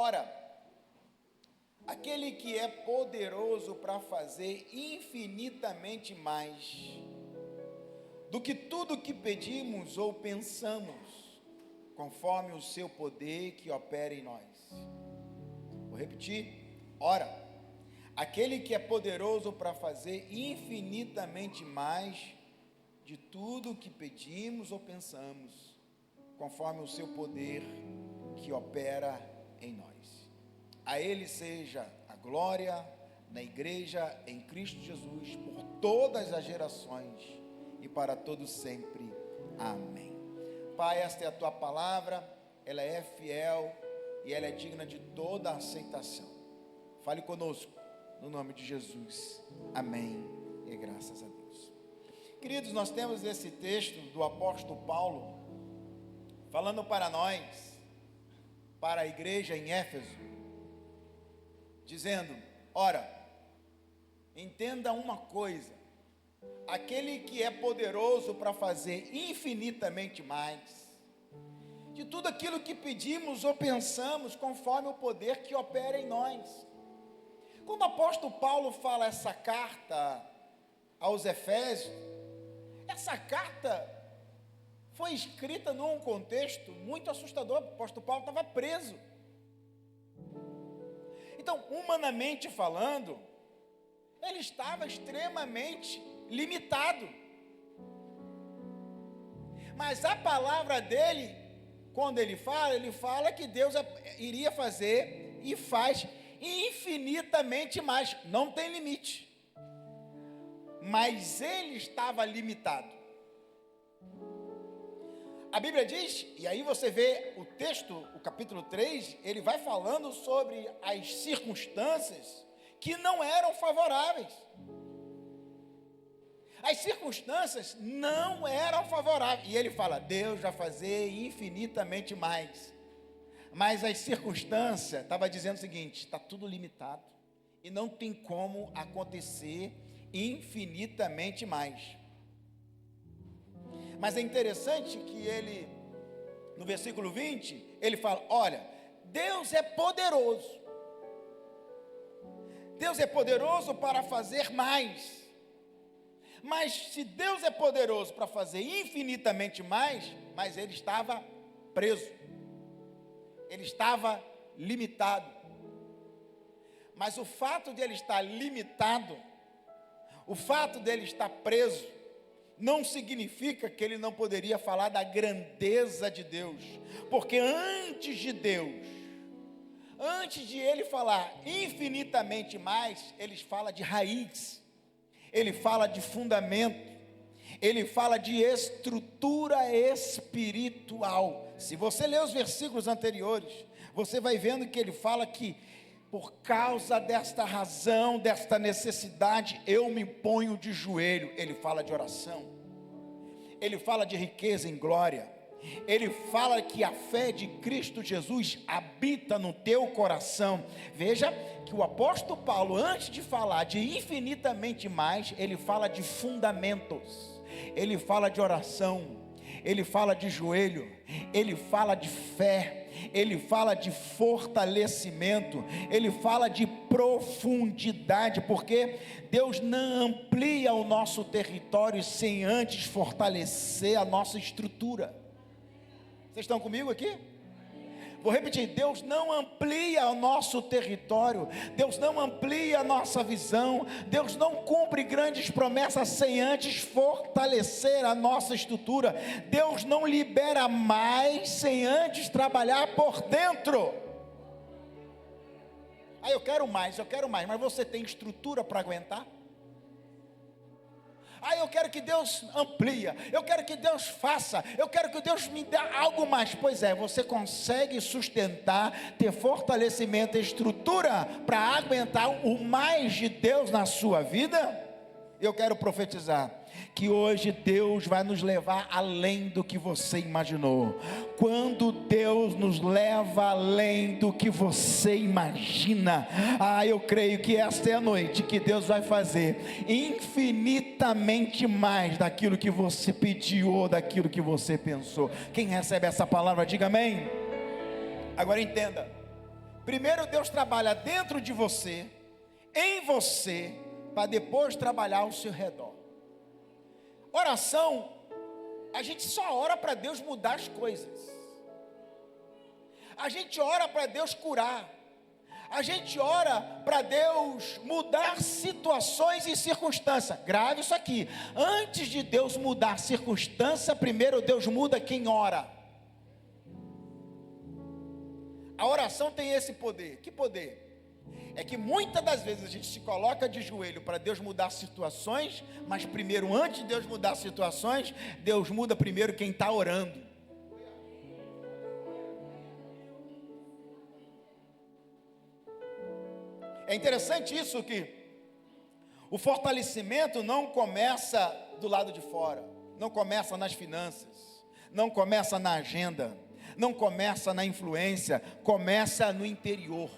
Ora, aquele que é poderoso para fazer infinitamente mais do que tudo que pedimos ou pensamos, conforme o seu poder que opera em nós. Vou repetir. Ora, aquele que é poderoso para fazer infinitamente mais de tudo que pedimos ou pensamos, conforme o seu poder que opera em nós. A Ele seja a glória na igreja em Cristo Jesus por todas as gerações e para todos sempre. Amém. Pai, esta é a tua palavra, ela é fiel e ela é digna de toda a aceitação. Fale conosco, no nome de Jesus. Amém e graças a Deus. Queridos, nós temos esse texto do apóstolo Paulo falando para nós, para a igreja em Éfeso, dizendo: ora, entenda uma coisa, aquele que é poderoso para fazer infinitamente mais, de tudo aquilo que pedimos ou pensamos, conforme o poder que opera em nós. Quando o apóstolo Paulo fala essa carta aos Efésios, essa carta foi escrita num contexto muito assustador. O apóstolo Paulo estava preso. Então, humanamente falando, ele estava extremamente limitado. Mas a palavra dele, quando ele fala que Deus iria fazer e faz infinitamente mais. Não tem limite. Mas ele estava limitado. A Bíblia diz, e aí você vê o texto, o capítulo 3, ele vai falando sobre as circunstâncias que não eram favoráveis. As circunstâncias não eram favoráveis. E ele fala, Deus vai fazer infinitamente mais. Mas as circunstâncias, estava dizendo o seguinte, está tudo limitado. E não tem como acontecer infinitamente mais. Mas é interessante que ele, no versículo 20, ele fala, olha, Deus é poderoso. Deus é poderoso para fazer mais. Mas se Deus é poderoso para fazer infinitamente mais, mas ele estava preso. Ele estava limitado. Mas o fato de ele estar limitado, o fato de ele estar preso, não significa que ele não poderia falar da grandeza de Deus, porque antes de ele falar infinitamente mais, ele fala de raiz, ele fala de fundamento, ele fala de estrutura espiritual. Se você ler os versículos anteriores, você vai vendo que ele fala que por causa desta razão, desta necessidade, eu me ponho de joelho. Ele fala de oração, ele fala de riqueza em glória, ele fala que a fé de Cristo Jesus habita no teu coração. Veja que o apóstolo Paulo, antes de falar de infinitamente mais, ele fala de fundamentos, ele fala de oração, ele fala de joelho, ele fala de fé, ele fala de fortalecimento, ele fala de profundidade, porque Deus não amplia o nosso território sem antes fortalecer a nossa estrutura. Vocês estão comigo aqui? Vou repetir, Deus não amplia o nosso território, Deus não amplia a nossa visão, Deus não cumpre grandes promessas sem antes fortalecer a nossa estrutura, Deus não libera mais sem antes trabalhar por dentro. Eu quero mais, mas você tem estrutura para aguentar? Eu quero que Deus amplia, eu quero que Deus faça, eu quero que Deus me dê algo mais. Pois é, você consegue sustentar, ter fortalecimento, estrutura para aguentar o mais de Deus na sua vida? Eu quero profetizar que hoje Deus vai nos levar além do que você imaginou. Quando Deus nos leva além do que você imagina, eu creio que esta é a noite que Deus vai fazer infinitamente mais daquilo que você pediu ou daquilo que você pensou. Quem recebe essa palavra, diga amém. Agora entenda, Primeiro Deus trabalha dentro de você, em você, para depois trabalhar ao seu redor. Oração, a gente só ora para Deus mudar as coisas. A gente ora para Deus curar. A gente ora para Deus mudar situações e circunstâncias. Grave isso aqui. Antes de Deus mudar circunstância, primeiro Deus muda quem ora. A oração tem esse poder. Que poder? É que muitas das vezes a gente se coloca de joelho para Deus mudar situações, mas primeiro, antes de Deus mudar situações, Deus muda primeiro quem está orando. É interessante isso, que o fortalecimento não começa do lado de fora, não começa nas finanças, não começa na agenda, não começa na influência, começa no interior,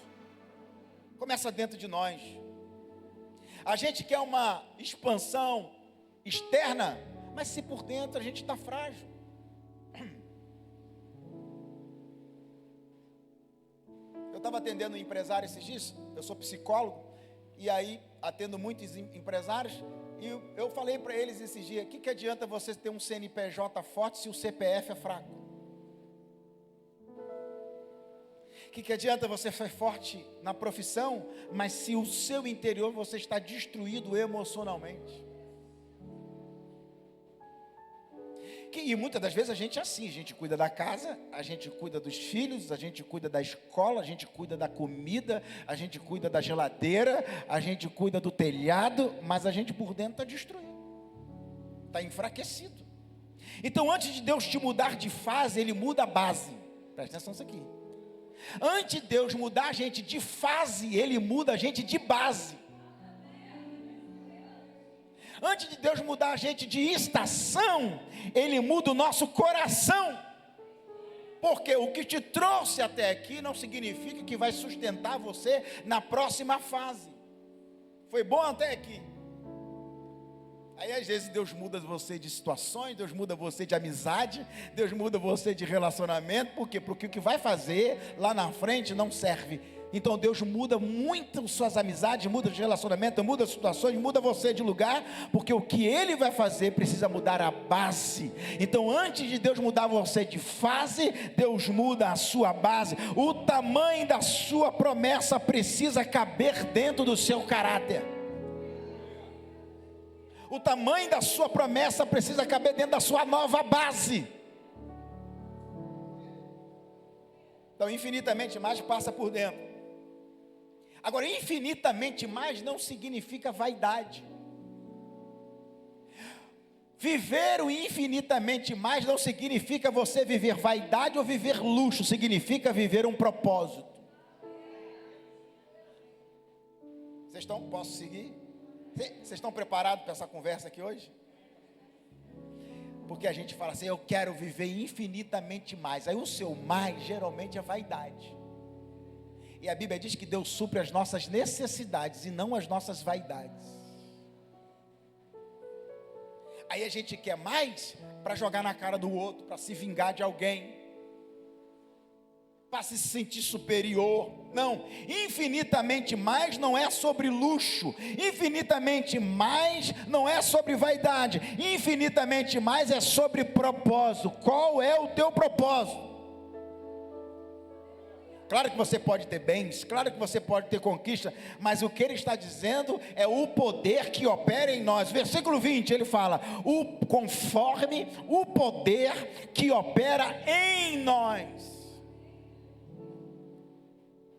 começa dentro de nós. A gente quer uma expansão externa, mas se por dentro a gente está frágil. Eu estava atendendo um empresário esses dias, eu sou psicólogo, e aí atendo muitos empresários, e eu falei para eles esses dias: o que adianta você ter um CNPJ forte se o CPF é fraco? O que adianta você ser forte na profissão, mas se o seu interior você está destruído emocionalmente? E muitas das vezes a gente é assim, a gente cuida da casa, a gente cuida dos filhos, a gente cuida da escola, a gente cuida da comida, a gente cuida da geladeira, a gente cuida do telhado, mas a gente por dentro está destruído, está enfraquecido. Então, antes de Deus te mudar de fase, Ele muda a base. Presta atenção nisso aqui. Antes de Deus mudar a gente de fase, Ele muda a gente de base. Antes de Deus mudar a gente de estação, Ele muda o nosso coração. Porque o que te trouxe até aqui não significa que vai sustentar você na próxima fase. Foi bom até aqui. Aí às vezes Deus muda você de situações, Deus muda você de amizade, Deus muda você de relacionamento. Por quê? Porque o que vai fazer lá na frente não serve. Então Deus muda muito suas amizades, muda de relacionamento, muda situações, muda você de lugar, porque o que Ele vai fazer precisa mudar a base. Então antes de Deus mudar você de fase, Deus muda a sua base. O tamanho da sua promessa precisa caber dentro do seu caráter. O tamanho da sua promessa precisa caber dentro da sua nova base. Então infinitamente mais passa por dentro. Agora, infinitamente mais não significa vaidade. Viver o infinitamente mais não significa você viver vaidade ou viver luxo, significa viver um propósito. Posso seguir? Vocês estão preparados para essa conversa aqui hoje? Porque a gente fala assim: eu quero viver infinitamente mais. Aí o seu mais geralmente é vaidade. E a Bíblia diz que Deus supre as nossas necessidades e não as nossas vaidades. Aí a gente quer mais para jogar na cara do outro, para se vingar de alguém, para se sentir superior. Não, infinitamente mais não é sobre luxo, infinitamente mais não é sobre vaidade, infinitamente mais é sobre propósito. Qual é o teu propósito? Claro que você pode ter bens, claro que você pode ter conquista, mas o que ele está dizendo é o poder que opera em nós. Versículo 20, ele fala: conforme o poder que opera em nós.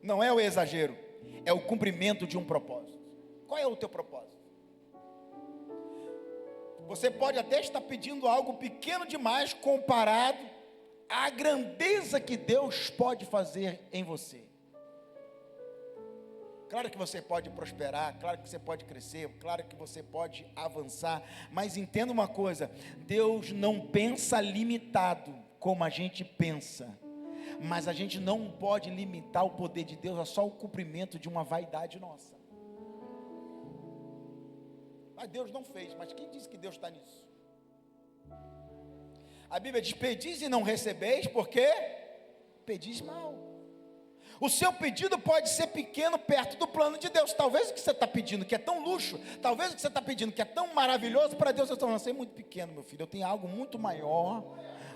Não é o exagero, é o cumprimento de um propósito. Qual é o teu propósito? Você pode até estar pedindo algo pequeno demais comparado a grandeza que Deus pode fazer em você. Claro que você pode prosperar, claro que você pode crescer, claro que você pode avançar, mas entenda uma coisa: Deus não pensa limitado como a gente pensa, mas a gente não pode limitar o poder de Deus a só o cumprimento de uma vaidade nossa. Mas Deus não fez, mas quem disse que Deus está nisso? A Bíblia diz: pedis e não recebeis, porque pedis mal. O seu pedido pode ser pequeno perto do plano de Deus. Talvez o que você está pedindo, que é tão luxo, talvez o que você está pedindo, que é tão maravilhoso, para Deus, você é muito pequeno, meu filho. Eu tenho algo muito maior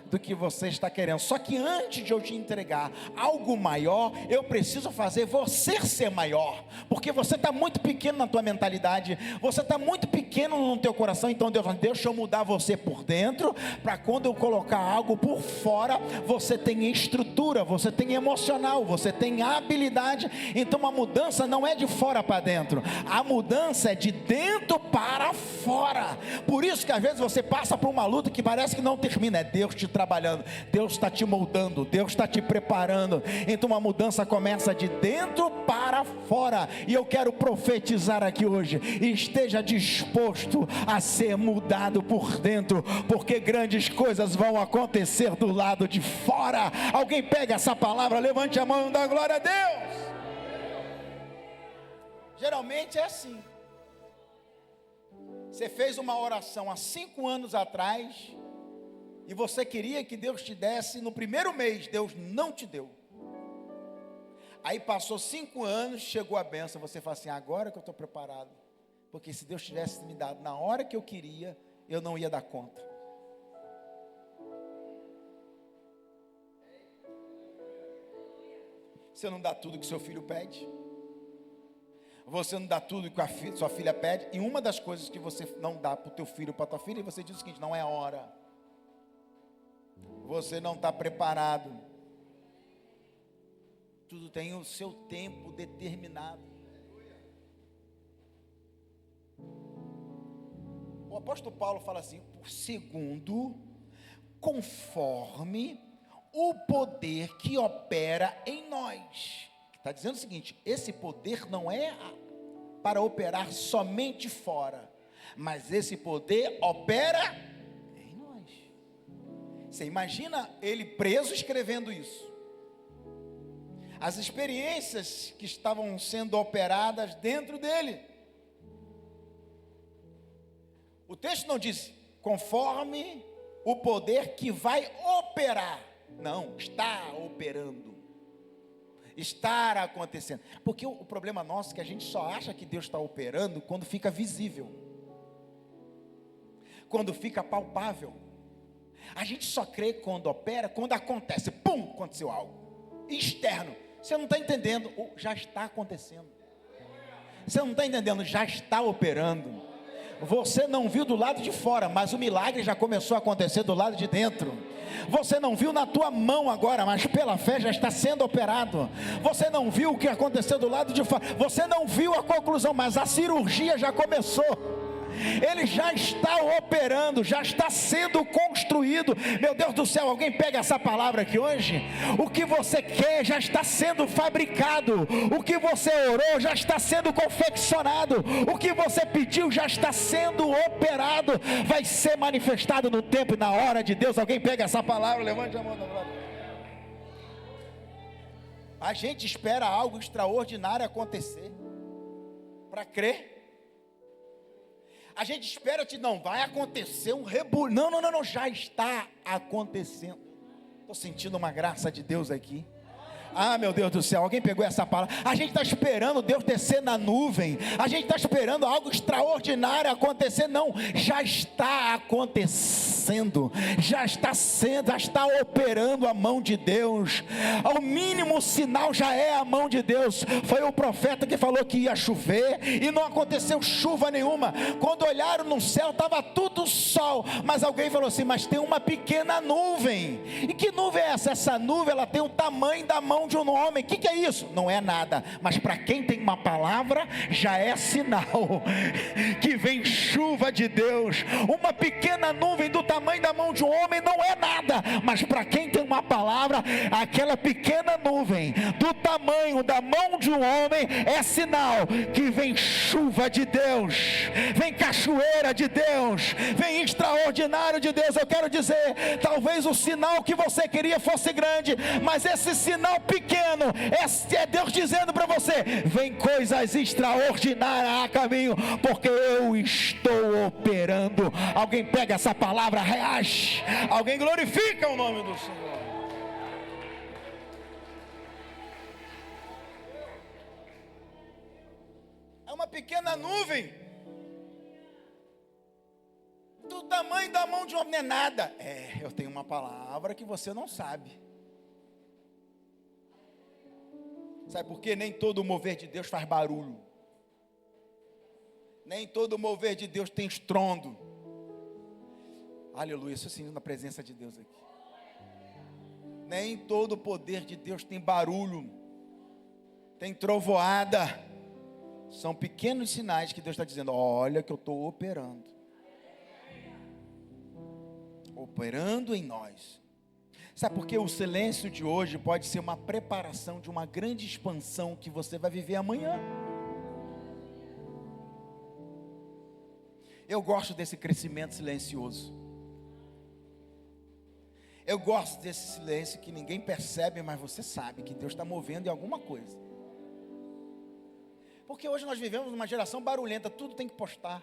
do que você está querendo. Só que antes de eu te entregar algo maior, eu preciso fazer você ser maior, porque você está muito pequeno na tua mentalidade, você está muito pequeno no teu coração. Então Deus, deixa eu mudar você por dentro, para quando eu colocar algo por fora, você tem estrutura, você tem emocional, você tem habilidade. Então a mudança não é de fora para dentro, a mudança é de dentro para fora. Por isso que às vezes você passa por uma luta que parece que não termina. É Deus te trabalhando, Deus está te moldando, Deus está te preparando. Então a mudança começa de dentro para fora, e eu quero profetizar aqui hoje: esteja disposto a ser mudado por dentro, porque grandes coisas vão acontecer do lado de fora. Alguém pega essa palavra, levante a mão e dá glória a Deus. Geralmente é assim. Você fez uma oração há 5 anos atrás, e você queria que Deus te desse no primeiro mês, Deus não te deu. Aí passou 5 anos, chegou a bênção, você fala assim: agora que eu estou preparado, porque se Deus tivesse me dado na hora que eu queria, eu não ia dar conta. Você não dá tudo que seu filho pede, você não dá tudo que sua filha pede, e uma das coisas que você não dá para o teu filho, para a tua filha, você diz o seguinte: não é hora, você não está preparado. Tudo tem o seu tempo determinado. O apóstolo Paulo fala assim: segundo, conforme o poder que opera em nós. Está dizendo o seguinte: esse poder não é para operar somente fora, mas esse poder opera em nós. Você imagina ele preso escrevendo isso, as experiências que estavam sendo operadas dentro dele. O texto não diz conforme o poder que vai operar, não, está operando, estar acontecendo. Porque o problema nosso é que a gente só acha que Deus está operando quando fica visível, quando fica palpável. A gente só crê quando opera, quando acontece, pum, aconteceu algo externo. Você não está entendendo, já está acontecendo. Você não está entendendo, já está operando. Você não viu do lado de fora, mas o milagre já começou a acontecer do lado de dentro. Você não viu na tua mão agora, mas pela fé já está sendo operado. Você não viu o que aconteceu do lado de fora, você não viu a conclusão, mas a cirurgia já começou. Ele já está operando, já está sendo construído. Meu Deus do céu, alguém pega essa palavra aqui hoje? O que você quer já está sendo fabricado, o que você orou já está sendo confeccionado, o que você pediu já está sendo operado, vai ser manifestado no tempo e na hora de Deus. Alguém pega essa palavra, levante a mão. A gente espera algo extraordinário acontecer para crer. A gente espera que não vai acontecer um rebu. Não, já está acontecendo. Estou sentindo uma graça de Deus aqui. Ah, meu Deus do céu, alguém pegou essa palavra? A gente está esperando Deus descer na nuvem, a gente está esperando algo extraordinário acontecer. Não, já está acontecendo, já está sendo, já está operando a mão de Deus. Ao mínimo sinal já é a mão de Deus. Foi o profeta que falou que ia chover e não aconteceu chuva nenhuma. Quando olharam no céu estava tudo sol, mas alguém falou assim: mas tem uma pequena nuvem. E que nuvem é essa? Essa nuvem, ela tem o tamanho da mão de um homem. O que é isso? Não é nada, mas para quem tem uma palavra, já é sinal que vem chuva de Deus. Uma pequena nuvem do tamanho da mão de um homem não é nada, mas para quem tem uma palavra, aquela pequena nuvem do tamanho da mão de um homem é sinal que vem chuva de Deus, vem cachoeira de Deus, vem extraordinário de Deus. Eu quero dizer, talvez o sinal que você queria fosse grande, mas esse sinal pequeno é Deus dizendo para você: vem coisas extraordinárias a caminho, porque eu estou operando. Alguém pega essa palavra, reage. Alguém glorifica o nome do Senhor. pequena nuvem, do tamanho da mão de um homem, não é nada. Eu tenho uma palavra que você não sabe. Sabe por quê? Nem todo mover de Deus faz barulho. Nem todo mover de Deus tem estrondo. Aleluia, estou sentindo a presença de Deus aqui. Nem todo o poder de Deus tem barulho, tem trovoada. São pequenos sinais que Deus está dizendo: olha que eu estou operando. Operando em nós. Sabe por quê? O silêncio de hoje pode ser uma preparação de uma grande expansão que você vai viver amanhã. Eu gosto desse crescimento silencioso. Eu gosto desse silêncio que ninguém percebe, mas você sabe que Deus está movendo em alguma coisa. Porque hoje nós vivemos numa geração barulhenta, tudo tem que postar,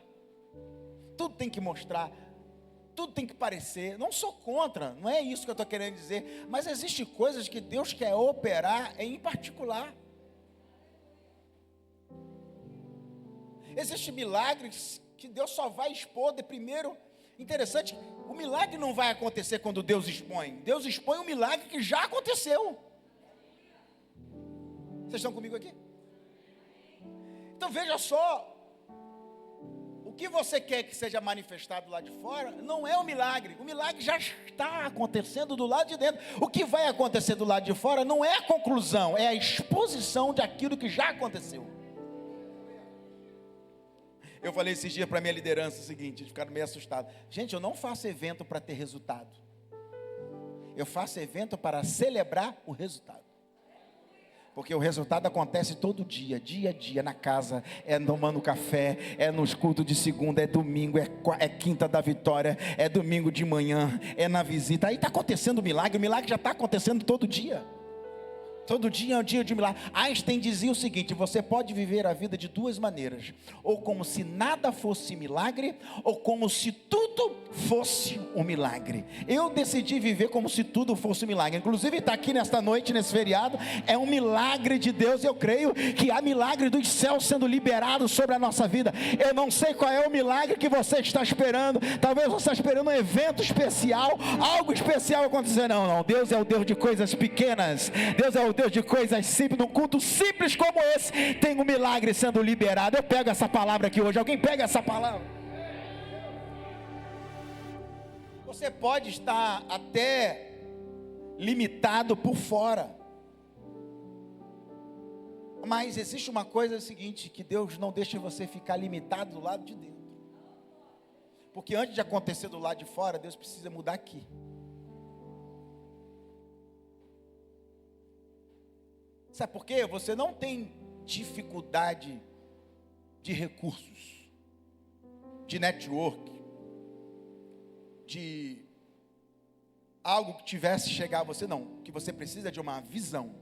tudo tem que mostrar, tudo tem que parecer. Não sou contra, não é isso que eu estou querendo dizer, mas existem coisas que Deus quer operar em particular. Existem milagres que Deus só vai expor de primeiro. Interessante, o milagre não vai acontecer quando Deus expõe. Deus expõe um milagre que já aconteceu. Vocês estão comigo aqui? Então veja só, o que você quer que seja manifestado lá de fora não é o milagre já está acontecendo do lado de dentro. O que vai acontecer do lado de fora não é a conclusão, é a exposição daquilo que já aconteceu. Eu falei esses dias para a minha liderança o seguinte, eles ficaram meio assustados. Gente, eu não faço evento para ter resultado. Eu faço evento para celebrar o resultado. Porque o resultado acontece todo dia, dia a dia, na casa, é tomando café, é nos cultos de segunda, é domingo, é quinta da vitória, é domingo de manhã, é na visita. Aí está acontecendo o milagre já está acontecendo todo dia. Todo dia é um dia de milagre. Einstein dizia o seguinte: você pode viver a vida de duas maneiras, ou como se nada fosse milagre, ou como se tudo fosse um milagre. Eu decidi viver como se tudo fosse um milagre. Inclusive estar aqui nesta noite, nesse feriado, é um milagre de Deus. Eu creio que há milagre dos céus sendo liberado sobre a nossa vida. Eu não sei qual é o milagre que você está esperando. Talvez você está esperando um evento especial, algo especial acontecer. Não, Deus é o Deus de coisas pequenas. Deus é o Deus de coisas simples. Num culto simples como esse, tem um milagre sendo liberado. Eu pego essa palavra aqui hoje. Alguém pega essa palavra? Você pode estar até limitado por fora, mas existe uma coisa seguinte, que Deus não deixa você ficar limitado do lado de dentro. Porque antes de acontecer do lado de fora, Deus precisa mudar aqui. Sabe por quê? Você não tem dificuldade de recursos, de network, de algo que tivesse chegar a você, não. Que você precisa de uma visão,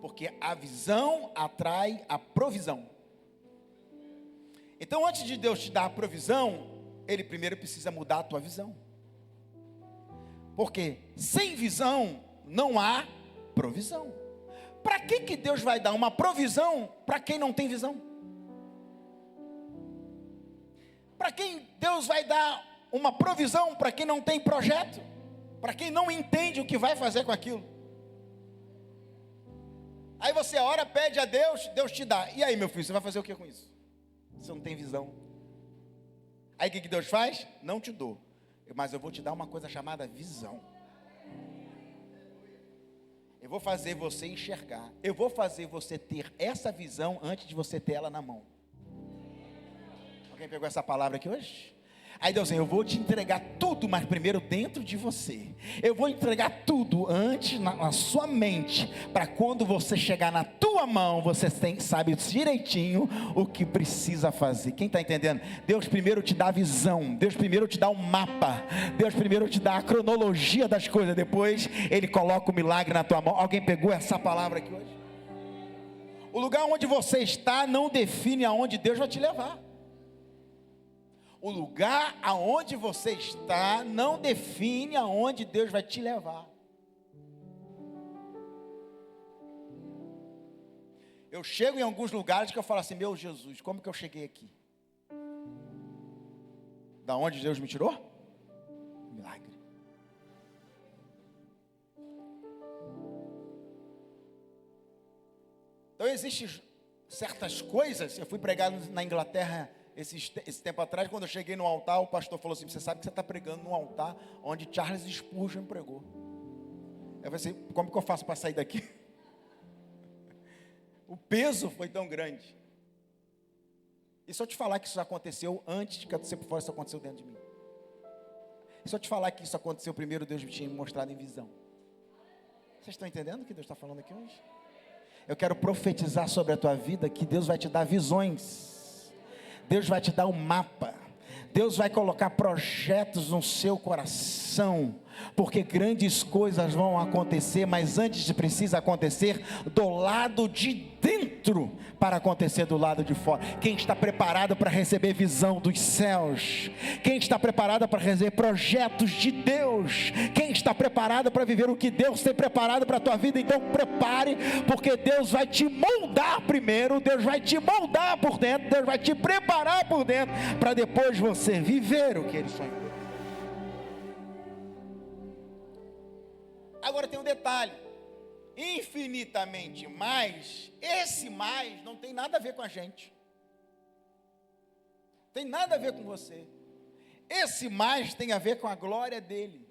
porque a visão atrai a provisão. Então, antes de Deus te dar a provisão, Ele primeiro precisa mudar a tua visão. Porque sem visão não há provisão. Para que Deus vai dar uma provisão para quem não tem visão? Para quem Deus vai dar uma provisão para quem não tem projeto? Para quem não entende o que vai fazer com aquilo? Aí você ora, pede a Deus, Deus te dá. E aí, meu filho, você vai fazer o que com isso? Você não tem visão. Aí o que Deus faz? Não te dou, mas eu vou te dar uma coisa chamada visão. Eu vou fazer você enxergar. Eu vou fazer você ter essa visão antes de você ter ela na mão. Alguém pegou essa palavra aqui hoje? Aí Deus diz: eu vou te entregar tudo, mas primeiro dentro de você. Eu vou entregar tudo antes na sua mente, para quando você chegar na tua mão, você sabe direitinho o que precisa fazer. Quem está entendendo? Deus primeiro te dá a visão, Deus primeiro te dá um mapa, Deus primeiro te dá a cronologia das coisas, depois Ele coloca o milagre na tua mão. Alguém pegou essa palavra aqui hoje? O lugar onde você está não define aonde Deus vai te levar. O lugar aonde você está não define aonde Deus vai te levar. Eu chego em alguns lugares que eu falo assim, meu Jesus, como que eu cheguei aqui? Da onde Deus me tirou? Milagre. Então existem certas coisas. Eu fui pregar na Inglaterra esse tempo atrás, quando eu cheguei no altar, o pastor falou assim, você sabe que você está pregando no altar onde Charles Spurgeon pregou. Eu falei assim, como que eu faço para sair daqui? O peso foi tão grande. E só te falar que isso aconteceu antes de acontecer por fora, isso aconteceu dentro de mim. E só te falar que isso aconteceu primeiro, Deus me tinha mostrado em visão. Vocês estão entendendo o que Deus está falando aqui hoje? Eu quero profetizar sobre a tua vida que Deus vai te dar visões. Deus vai te dar um mapa. Deus vai colocar projetos no seu coração, porque grandes coisas vão acontecer, mas antes precisa acontecer do lado de dentro, para acontecer do lado de fora. Quem está preparado para receber visão dos céus? Quem está preparado para receber projetos de Deus? Quem está preparado para viver o que Deus tem preparado para a tua vida? Então prepare, porque Deus vai te moldar primeiro, Deus vai te moldar por dentro, Deus vai te preparar por dentro, para depois você viver o que Ele sonhou. Agora tem um detalhe, infinitamente mais, esse mais não tem nada a ver com a gente, tem nada a ver com você, esse mais tem a ver com a glória dele.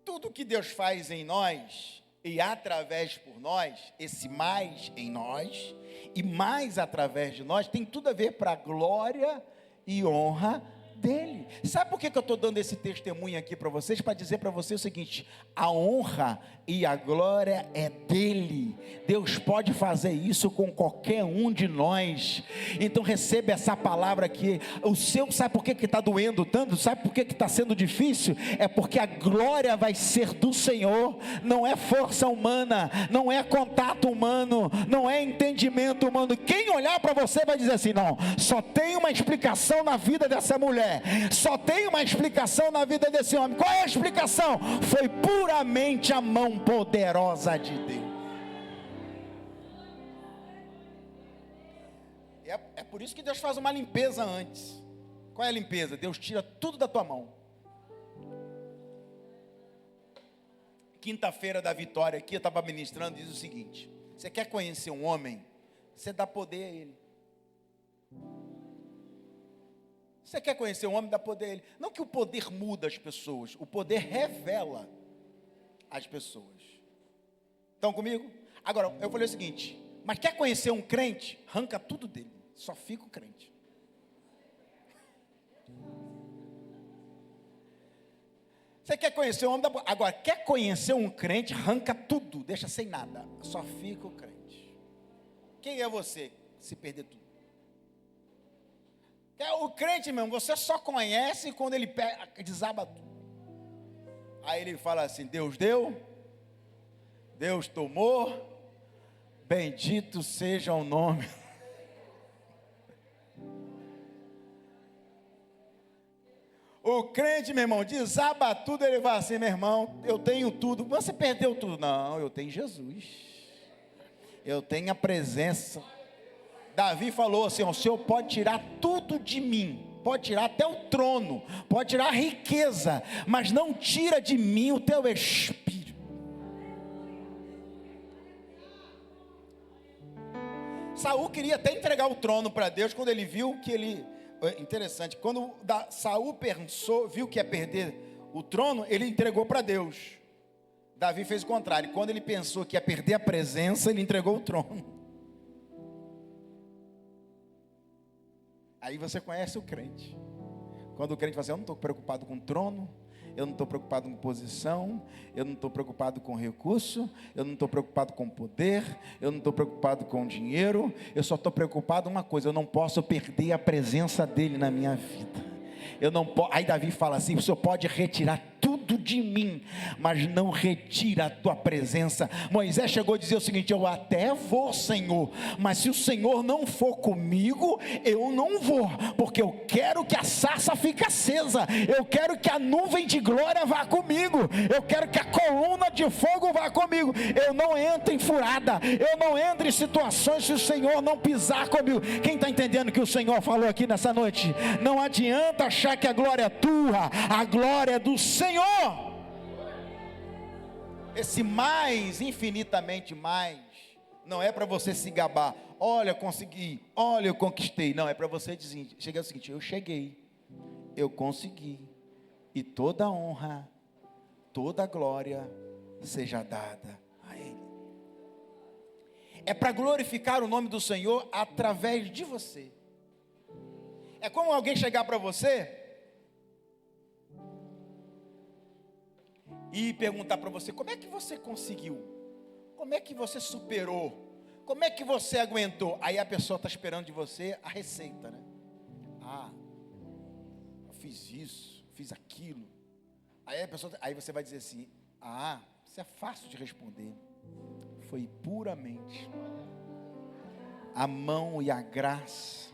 Tudo que Deus faz em nós e através por nós, esse mais em nós e mais através de nós, tem tudo a ver para a glória e honra dele. Sabe por que eu estou dando esse testemunho aqui para vocês? Para dizer para vocês o seguinte: a honra e a glória é dele. Deus pode fazer isso com qualquer um de nós. Então receba essa palavra aqui. O seu, sabe por que está doendo tanto? Sabe por que está sendo difícil? É porque a glória vai ser do Senhor. Não é força humana, não é contato humano, não é entendimento humano. Quem olhar para você vai dizer assim: não, só tem uma explicação na vida dessa mulher, só tem uma explicação na vida desse homem. Qual é a explicação? Foi puramente a mão poderosa de Deus. É por isso que Deus faz uma limpeza antes. Qual é a limpeza? Deus tira tudo da tua mão. Quinta-feira da vitória aqui, eu estava ministrando, diz o seguinte: você quer conhecer um homem? Você dá poder a ele. Você quer conhecer um homem, dá poder a ele. Não que o poder muda as pessoas, o poder revela as pessoas. Estão comigo? Agora, eu falei o seguinte: mas quer conhecer um crente? Arranca tudo dele, só fica o crente. Você quer conhecer um homem? Agora, quer conhecer um crente? Arranca tudo, deixa sem nada, só fica o crente. Quem é você se perder tudo? O crente mesmo, você só conhece quando ele desaba tudo. Aí ele fala assim: Deus deu, Deus tomou, bendito seja o nome. O crente, meu irmão, desaba tudo, ele fala assim: meu irmão, eu tenho tudo. Você perdeu tudo? Não, eu tenho Jesus, eu tenho a presença. Davi falou assim: o Senhor pode tirar tudo de mim, pode tirar até o trono, pode tirar a riqueza, mas não tira de mim o teu espírito. Saul queria até entregar o trono para Deus, quando ele viu que ele... Interessante, quando Saul pensou, viu que ia perder o trono, ele entregou para Deus. Davi fez o contrário, quando ele pensou que ia perder a presença, ele entregou o trono. Aí você conhece o crente. Quando o crente fala assim: eu não estou preocupado com trono, eu não estou preocupado com posição, eu não estou preocupado com recurso, eu não estou preocupado com poder, eu não estou preocupado com dinheiro, eu só estou preocupado uma coisa: eu não posso perder a presença dele na minha vida. Eu não posso. Aí Davi fala assim: o Senhor pode retirar tudo tudo de mim, mas não retira a tua presença. Moisés chegou a dizer o seguinte: eu até vou, Senhor, mas se o Senhor não for comigo, eu não vou, porque eu quero que a sarça fique acesa, eu quero que a nuvem de glória vá comigo, eu quero que a coluna de fogo vá comigo. Eu não entro em furada, eu não entro em situações se o Senhor não pisar comigo. Quem está entendendo o que o Senhor falou aqui nessa noite? Não adianta achar que a glória é tua, a glória é do Senhor. Esse mais, infinitamente mais, não é para você se gabar: olha, eu consegui, olha, eu conquistei. Não, é para você dizer, chegar ao seguinte: eu cheguei, eu consegui, e toda honra, toda glória seja dada a Ele. É para glorificar o nome do Senhor através de você. É como alguém chegar para você e perguntar para você: como é que você conseguiu? Como é que você superou? Como é que você aguentou? Aí a pessoa está esperando de você a receita, né? Ah, eu fiz isso, fiz aquilo. Aí você vai dizer assim: ah, isso é fácil de responder. Foi puramente a mão e a graça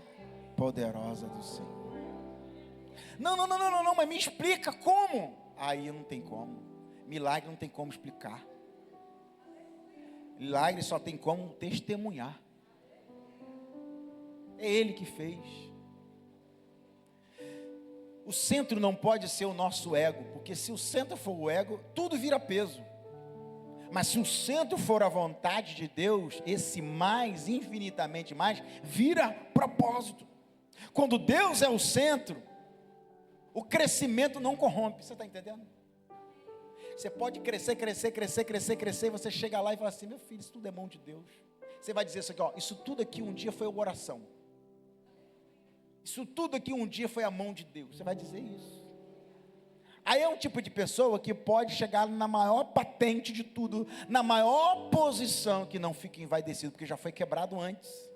poderosa do Senhor. Não, mas me explica como. Aí não tem como. Milagre não tem como explicar. Milagre só tem como testemunhar. É Ele que fez. O centro não pode ser o nosso ego, porque se o centro for o ego, tudo vira peso. Mas se o centro for a vontade de Deus, esse mais, infinitamente mais, vira propósito. Quando Deus é o centro, o crescimento não corrompe. Você está entendendo? Você pode crescer, e você chega lá e fala assim: meu filho, isso tudo é mão de Deus. Você vai dizer isso aqui, ó: isso tudo aqui um dia foi oração. Isso tudo aqui um dia foi a mão de Deus. Você vai dizer isso. Aí é um tipo de pessoa que pode chegar na maior patente de tudo, na maior posição, que não fica envaidecido, porque já foi quebrado antes.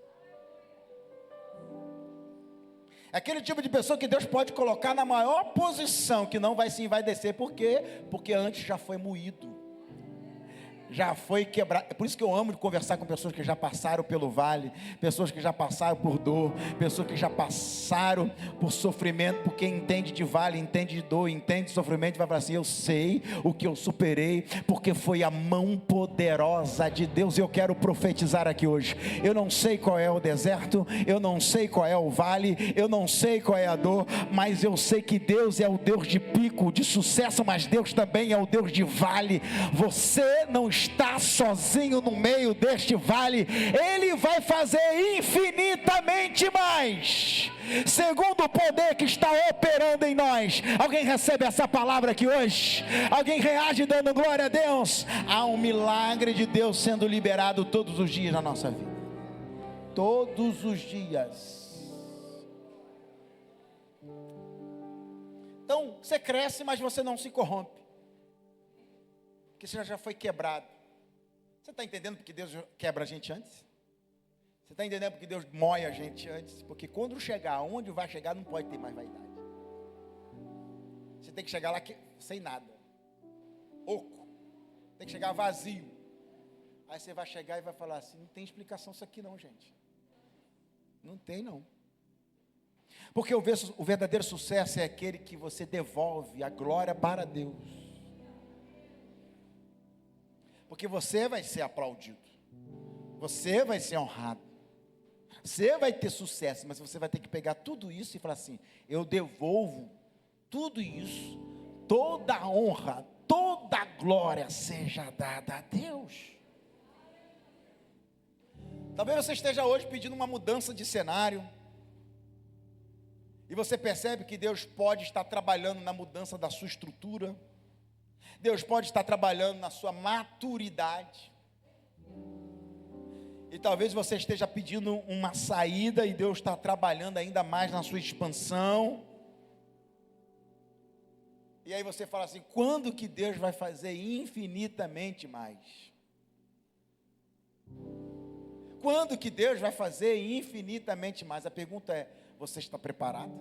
É aquele tipo de pessoa que Deus pode colocar na maior posição, que não vai se envaidecer. Por quê? Porque antes já foi moído, já foi quebrado. É por isso que eu amo conversar com pessoas que já passaram pelo vale, pessoas que já passaram por dor, pessoas que já passaram por sofrimento, porque entende de vale, entende de dor, entende de sofrimento, vai falar assim: eu sei o que eu superei, porque foi a mão poderosa de Deus. Eu quero profetizar aqui hoje: eu não sei qual é o deserto, eu não sei qual é o vale, eu não sei qual é a dor, mas eu sei que Deus é o Deus de pico, de sucesso, mas Deus também é o Deus de vale. Você não está sozinho no meio deste vale. Ele vai fazer infinitamente mais, segundo o poder que está operando em nós. Alguém recebe essa palavra aqui hoje? Alguém reage dando glória a Deus? Há um milagre de Deus sendo liberado todos os dias na nossa vida. Todos os dias. Então, você cresce, mas você não se corrompe, porque você já foi quebrado. Você está entendendo porque Deus quebra a gente antes? Você está entendendo porque Deus moe a gente antes? Porque quando chegar onde vai chegar, não pode ter mais vaidade. Você tem que chegar lá sem nada, oco, tem que chegar vazio. Aí você vai chegar e vai falar assim: não tem explicação isso aqui não, gente. Não tem não. Porque o verdadeiro sucesso é aquele que você devolve a glória para Deus. Porque você vai ser aplaudido, você vai ser honrado, você vai ter sucesso, mas você vai ter que pegar tudo isso e falar assim: eu devolvo tudo isso, toda a honra, toda a glória seja dada a Deus. Talvez você esteja hoje pedindo uma mudança de cenário, e você percebe que Deus pode estar trabalhando na mudança da sua estrutura, Deus pode estar trabalhando na sua maturidade, e talvez você esteja pedindo uma saída, e Deus está trabalhando ainda mais na sua expansão. E aí você fala assim: quando que Deus vai fazer infinitamente mais? Quando que Deus vai fazer infinitamente mais? A pergunta é: você está preparado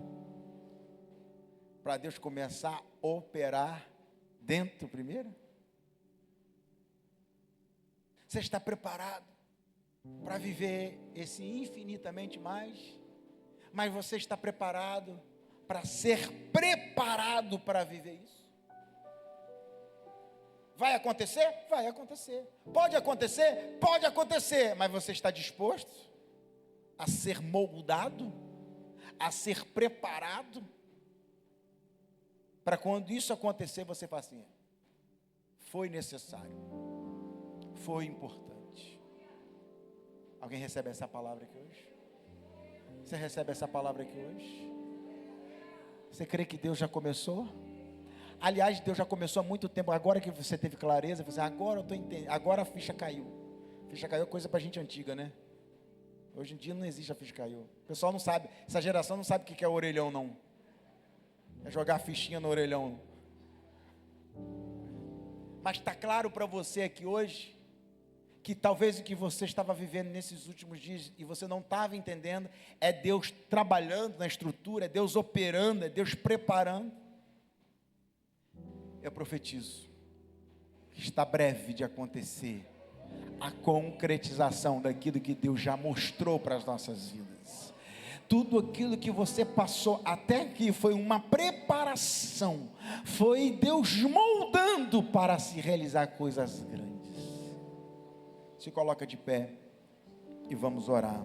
para Deus começar a operar dentro primeiro? Você está preparado para viver esse infinitamente mais? Mas você está preparado para ser preparado para viver isso? Vai acontecer? Vai acontecer. Pode acontecer? Pode acontecer. Mas você está disposto a ser moldado? A ser preparado? Para quando isso acontecer, você fala assim: foi necessário, foi importante. Alguém recebe essa palavra aqui hoje? Você recebe essa palavra aqui hoje? Você crê que Deus já começou? Aliás, Deus já começou há muito tempo. Agora que você teve clareza, você, agora eu estou entendendo. Agora a ficha caiu. Ficha caiu é coisa para gente antiga, né? Hoje em dia não existe a ficha caiu. O pessoal não sabe, essa geração não sabe o que é orelhão, não. É jogar fichinha no orelhão. Mas está claro para você aqui hoje, que talvez o que você estava vivendo nesses últimos dias, e você não estava entendendo, é Deus trabalhando na estrutura, é Deus operando, é Deus preparando. Eu profetizo que está breve de acontecer a concretização daquilo que Deus já mostrou para as nossas vidas. Tudo aquilo que você passou até aqui foi uma preparação, foi Deus moldando para se realizar coisas grandes. Se coloca de pé e vamos orar.